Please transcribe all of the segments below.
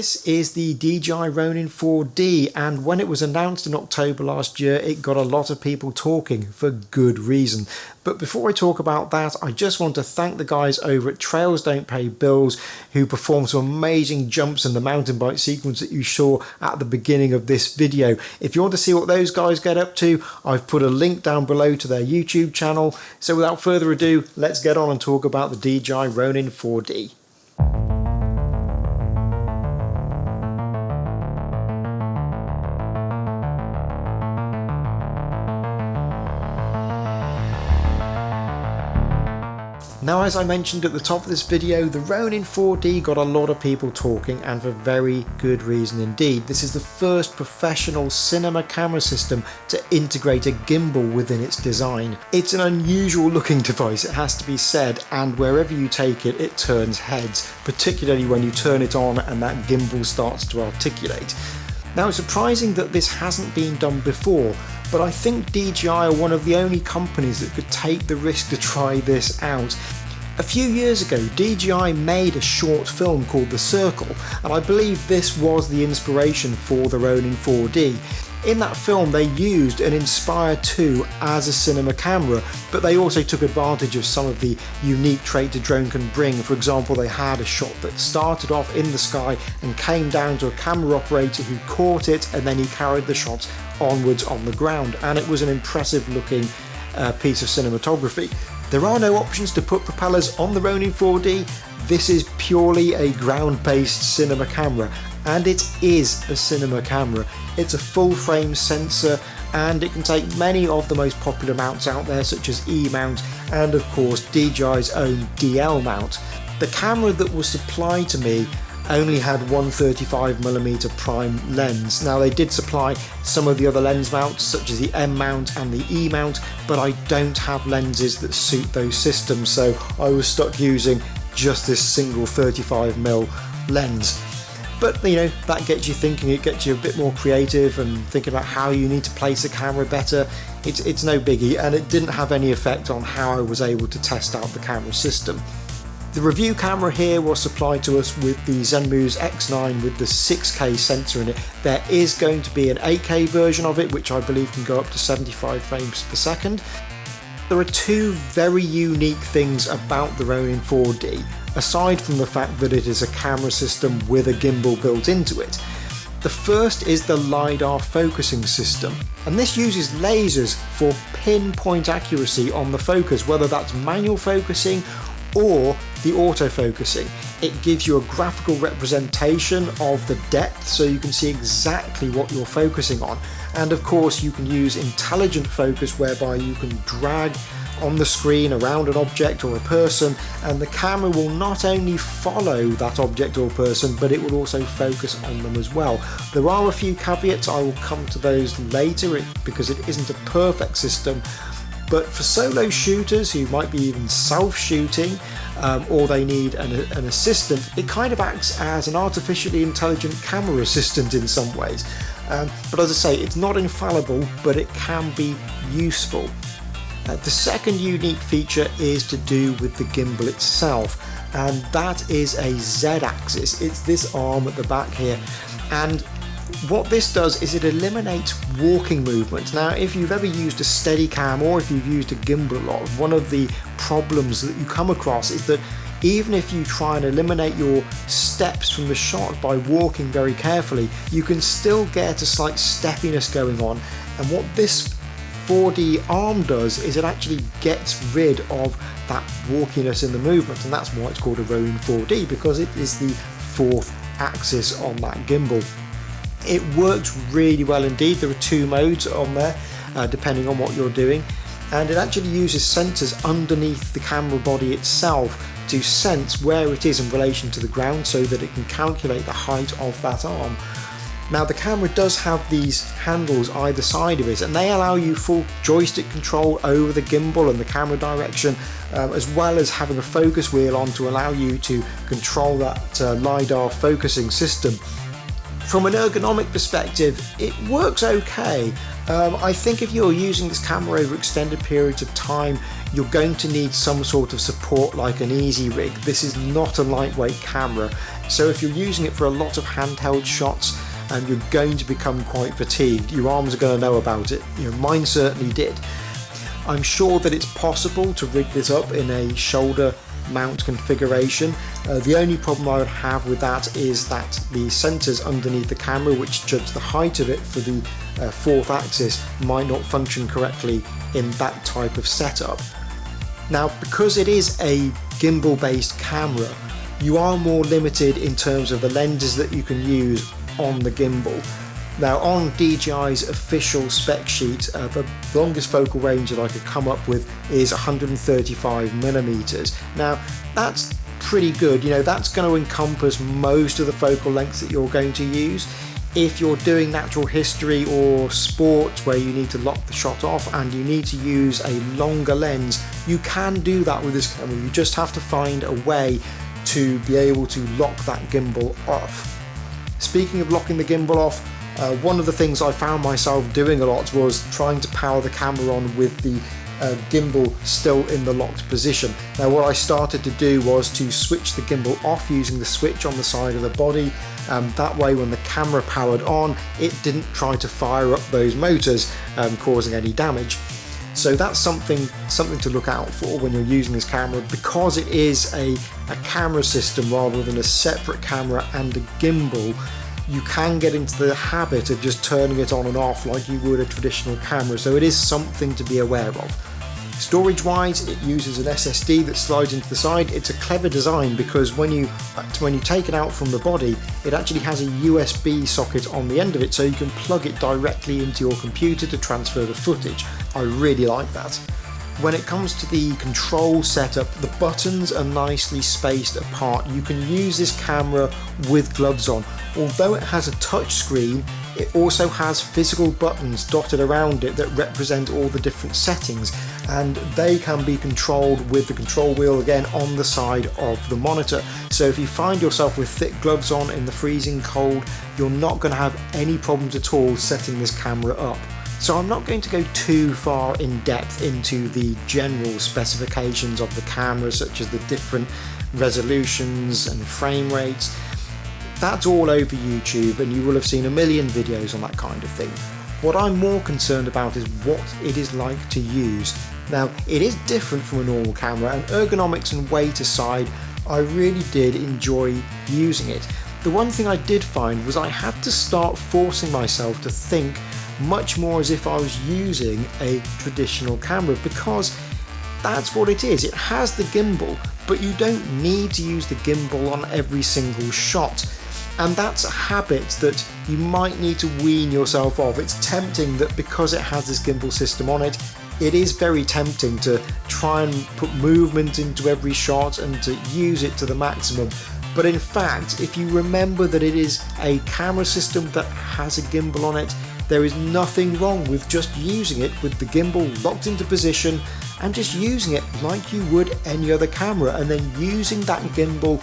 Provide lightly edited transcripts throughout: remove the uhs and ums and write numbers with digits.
This is the DJI Ronin 4D, and when it was announced in October last year, it got a lot of people talking for good reason. But before I talk about that, I just want to thank the guys over at Trails Don't Pay Bills who performed some amazing jumps in the mountain bike sequence that you saw at the beginning of this video. If you want to see what those guys get up to, I've put a link down below to their YouTube channel. So without further ado, let's get on and talk about the DJI Ronin 4D. Now, as I mentioned at the top of this video, the Ronin 4D got a lot of people talking, and for very good reason indeed. This is the first professional cinema camera system to integrate a gimbal within its design. It's an unusual looking device, it has to be said, and wherever you take it, it turns heads, particularly when you turn it on and that gimbal starts to articulate. Now, it's surprising that this hasn't been done before, but I think DJI are one of the only companies that could take the risk to try this out. A few years ago, DJI made a short film called The Circle, and I believe this was the inspiration for the Ronin 4D. In that film, they used an Inspire 2 as a cinema camera, but they also took advantage of some of the unique traits a drone can bring. For example, they had a shot that started off in the sky and came down to a camera operator who caught it, and then he carried the shots onwards on the ground, and it was an impressive looking piece of cinematography. There are no options to put propellers on the Ronin 4D. This is purely a ground-based cinema camera, and it is a cinema camera. It's a full frame sensor, and it can take many of the most popular mounts out there, such as E-mount and of course DJI's own DL mount. The camera that was supplied to me only had one 35mm prime lens. Now, they did supply some of the other lens mounts such as the M mount and the E mount, but I don't have lenses that suit those systems, so I was stuck using just this single 35mm lens. But you know, that gets you thinking, it gets you a bit more creative and thinking about how you need to place the camera better. It's no biggie, and it didn't have any effect on how I was able to test out the camera system. The review camera here was supplied to us with the Zenmuse X9 with the 6K sensor in it. There is going to be an 8K version of it, which I believe can go up to 75 frames per second. There are two very unique things about the Ronin 4D, aside from the fact that it is a camera system with a gimbal built into it. The first is the LiDAR focusing system, and this uses lasers for pinpoint accuracy on the focus, whether that's manual focusing or the autofocusing. It gives you a graphical representation of the depth so you can see exactly what you're focusing on. And of course, you can use intelligent focus, whereby you can drag on the screen around an object or a person, and the camera will not only follow that object or person, but it will also focus on them as well. There are a few caveats, I will come to those later because it isn't a perfect system. But for solo shooters who might be even self-shooting, or they need an assistant, it kind of acts as an artificially intelligent camera assistant in some ways. But as I say, it's not infallible, but it can be useful. The second unique feature is to do with the gimbal itself, and that is a Z-axis. It's this arm at the back here, and what this does is it eliminates walking movement. Now, if you've ever used a Steadicam or if you've used a gimbal a lot, one of the problems that you come across is that even if you try and eliminate your steps from the shot by walking very carefully, you can still get a slight steppiness going on. And what this 4D arm does is it actually gets rid of that walkiness in the movement, and that's why it's called a Ronin 4D, because it is the fourth axis on that gimbal. It works really well indeed. There are two modes on there depending on what you're doing, and it actually uses sensors underneath the camera body itself to sense where it is in relation to the ground so that it can calculate the height of that arm. Now, the camera does have these handles either side of it, and they allow you full joystick control over the gimbal and the camera direction, as well as having a focus wheel on to allow you to control that LiDAR focusing system. From an ergonomic perspective, it works okay. I think if you're using this camera over extended periods of time, you're going to need some sort of support like an easy rig. This is not a lightweight camera, so if you're using it for a lot of handheld shots, you're going to become quite fatigued. Your arms are going to know about it. Mine certainly did. I'm sure that it's possible to rig this up in a shoulder mount configuration. The only problem I would have with that is that the sensors underneath the camera, which judge the height of it for the fourth axis, might not function correctly in that type of setup. Now, because it is a gimbal based camera, you are more limited in terms of the lenses that you can use on the gimbal. Now, on DJI's official spec sheet, the longest focal range that I could come up with is 135mm. Now, that's pretty good. That's going to encompass most of the focal lengths that you're going to use. If you're doing natural history or sports where you need to lock the shot off and you need to use a longer lens, you can do that with this camera. You just have to find a way to be able to lock that gimbal off. Speaking of locking the gimbal off, one of the things I found myself doing a lot was trying to power the camera on with the gimbal still in the locked position. Now, what I started to do was to switch the gimbal off using the switch on the side of the body. That way, when the camera powered on, it didn't try to fire up those motors, causing any damage. So that's something to look out for when you're using this camera, because it is a camera system rather than a separate camera and a gimbal. You can get into the habit of just turning it on and off like you would a traditional camera, so it is something to be aware of. Storage wise, it uses an SSD that slides into the side. It's a clever design because when you take it out from the body, it actually has a USB socket on the end of it, so you can plug it directly into your computer to transfer the footage. I really like that. When it comes to the control setup, the buttons are nicely spaced apart. You can use this camera with gloves on. Although it has a touch screen, it also has physical buttons dotted around it that represent all the different settings, and they can be controlled with the control wheel again on the side of the monitor. So if you find yourself with thick gloves on in the freezing cold, you're not going to have any problems at all setting this camera up. So I'm not going to go too far in depth into the general specifications of the camera, such as the different resolutions and frame rates. That's all over YouTube, and you will have seen a million videos on that kind of thing. What I'm more concerned about is what it is like to use. Now, it is different from a normal camera, and ergonomics and weight aside, I really did enjoy using it. The one thing I did find was I had to start forcing myself to think much more as if I was using a traditional camera, because that's what it is. It has the gimbal, but you don't need to use the gimbal on every single shot. And that's a habit that you might need to wean yourself off. It's tempting that because it has this gimbal system on it, it is very tempting to try and put movement into every shot and to use it to the maximum. But in fact, if you remember that it is a camera system that has a gimbal on it, there is nothing wrong with just using it with the gimbal locked into position and just using it like you would any other camera, and then using that gimbal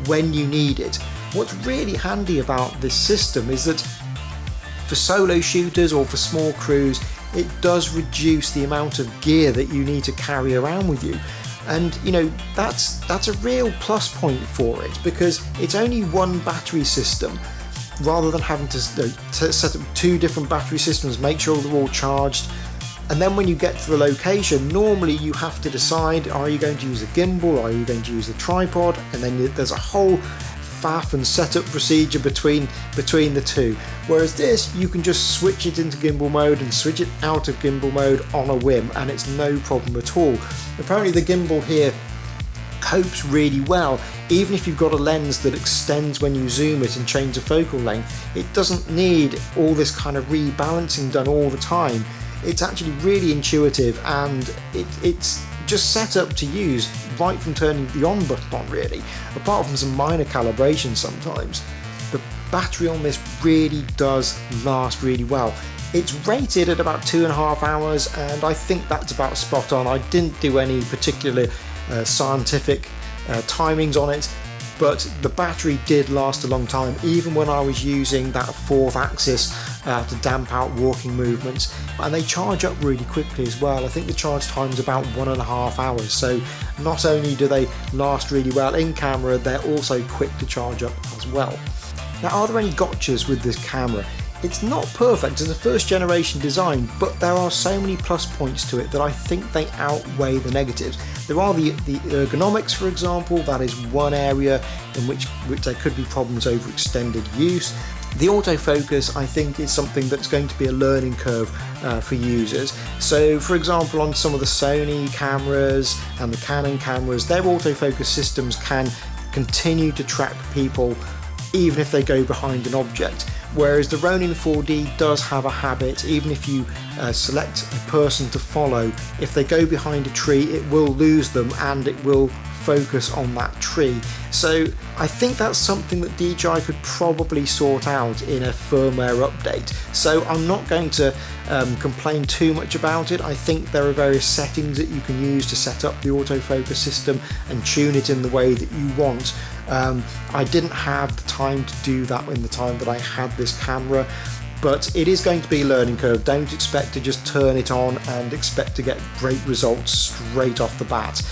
when you need it. What's really handy about this system is that for solo shooters or for small crews, it does reduce the amount of gear that you need to carry around with you. And that's a real plus point for it, because it's only one battery system rather than having to set up two different battery systems, make sure they're all charged. And then when you get to the location, normally you have to decide, are you going to use a gimbal, are you going to use a tripod? And then there's a whole faff and setup procedure between the two. Whereas this, you can just switch it into gimbal mode and switch it out of gimbal mode on a whim, and it's no problem at all. Apparently the gimbal here copes really well. Even if you've got a lens that extends when you zoom it and change the focal length, it doesn't need all this kind of rebalancing done all the time. It's actually really intuitive, and it's just set up to use right from turning the on button on, really, apart from some minor calibration sometimes. The battery on this really does last really well. It's rated at about 2.5 hours, and I think that's about spot on. I didn't do any particular scientific timings on it. but the battery did last a long time, even when I was using that fourth axis to damp out walking movements, and they charge up really quickly as well. I think the charge time is about 1.5 hours, so not only do they last really well in camera, they're also quick to charge up as well. Now, are there any gotchas with this camera? It's not perfect as a first generation design, but there are so many plus points to it that I think they outweigh the negatives. There are the ergonomics, for example. That is one area in which there could be problems over extended use. The autofocus, I think, is something that's going to be a learning curve for users. So, for example, on some of the Sony cameras and the Canon cameras, their autofocus systems can continue to track people even if they go behind an object. Whereas the Ronin 4D does have a habit, even if you select a person to follow, if they go behind a tree, it will lose them and it will focus on that tree. So I think that's something that DJI could probably sort out in a firmware update. So I'm not going to complain too much about it. I think there are various settings that you can use to set up the autofocus system and tune it in the way that you want. I didn't have the time to do that in the time that I had this camera, but it is going to be a learning curve. Don't expect to just turn it on and expect to get great results straight off the bat.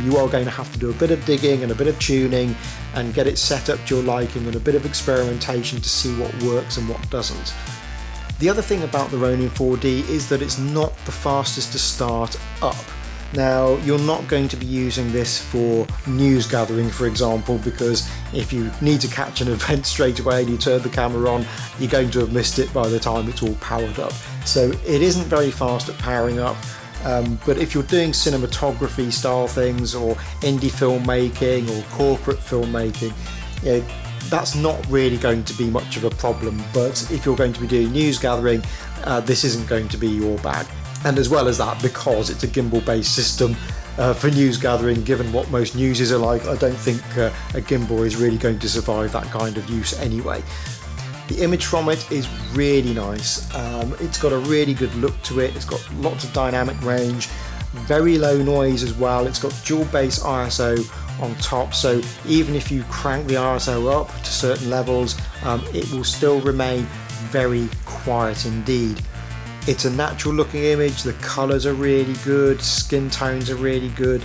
You are going to have to do a bit of digging and a bit of tuning and get it set up to your liking and a bit of experimentation to see what works and what doesn't. The other thing about the Ronin 4D is that it's not the fastest to start up. Now, you're not going to be using this for news gathering, for example, because if you need to catch an event straight away and you turn the camera on, you're going to have missed it by the time it's all powered up. So it isn't very fast at powering up, but if you're doing cinematography style things or indie filmmaking or corporate filmmaking, you know, that's not really going to be much of a problem. But if you're going to be doing news gathering, this isn't going to be your bag. And as well as that, because it's a gimbal based system for news gathering, given what most newses are like, I don't think a gimbal is really going to survive that kind of use anyway. The image from it is really nice. It's got a really good look to it. It's got lots of dynamic range, very low noise as well. It's got dual base ISO on top, so even if you crank the ISO up to certain levels, it will still remain very quiet indeed. It's a natural looking image, the colours are really good, skin tones are really good.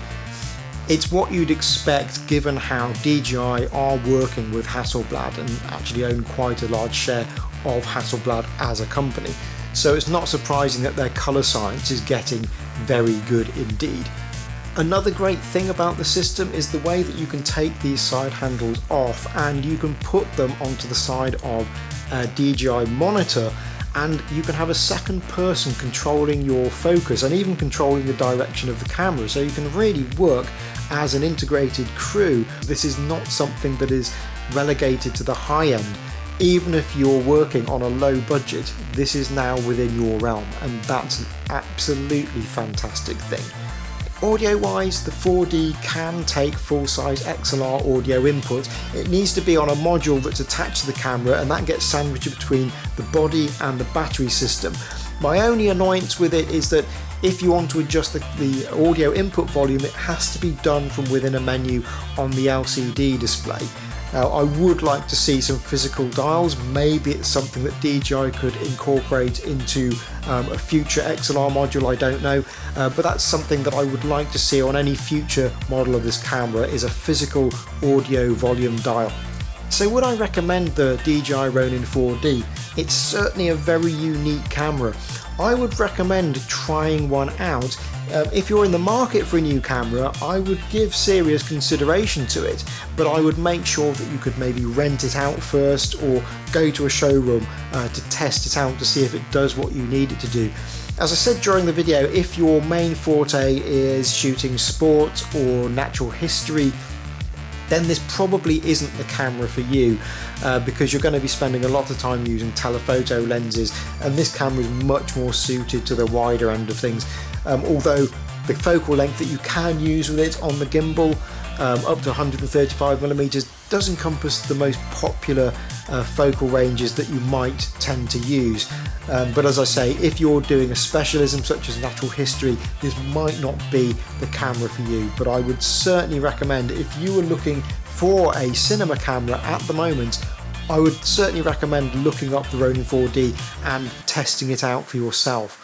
It's what you'd expect given how DJI are working with Hasselblad and actually own quite a large share of Hasselblad as a company. So it's not surprising that their colour science is getting very good indeed. Another great thing about the system is the way that you can take these side handles off and you can put them onto the side of a DJI monitor, and you can have a second person controlling your focus and even controlling the direction of the camera, so you can really work as an integrated crew. This is not something that is relegated to the high end. Even if you're working on a low budget, this is now within your realm, and that's an absolutely fantastic thing. Audio wise, the 4D can take full-size XLR audio input. It needs to be on a module that's attached to the camera, and that gets sandwiched between the body and the battery system. My only annoyance with it is that if you want to adjust the audio input volume, it has to be done from within a menu on the LCD display. Now, I would like to see some physical dials. Maybe it's something that DJI could incorporate into a future XLR module, I don't know. But that's something that I would like to see on any future model of this camera, is a physical audio volume dial. So would I recommend the DJI Ronin 4D? It's certainly a very unique camera. I would recommend trying one out. If you're in the market for a new camera, I would give serious consideration to it, but I would make sure that you could maybe rent it out first or go to a showroom to test it out to see if it does what you need it to do. As I said during the video, if your main forte is shooting sport or natural history, then this probably isn't the camera for you, because you're going to be spending a lot of time using telephoto lenses, and this camera is much more suited to the wider end of things. Although the focal length that you can use with it on the gimbal, up to 135mm, does encompass the most popular focal ranges that you might tend to use. But as I say, if you're doing a specialism such as natural history, this might not be the camera for you. But I would certainly recommend, if you were looking for a cinema camera at the moment, I would certainly recommend looking up the Ronin 4D and testing it out for yourself.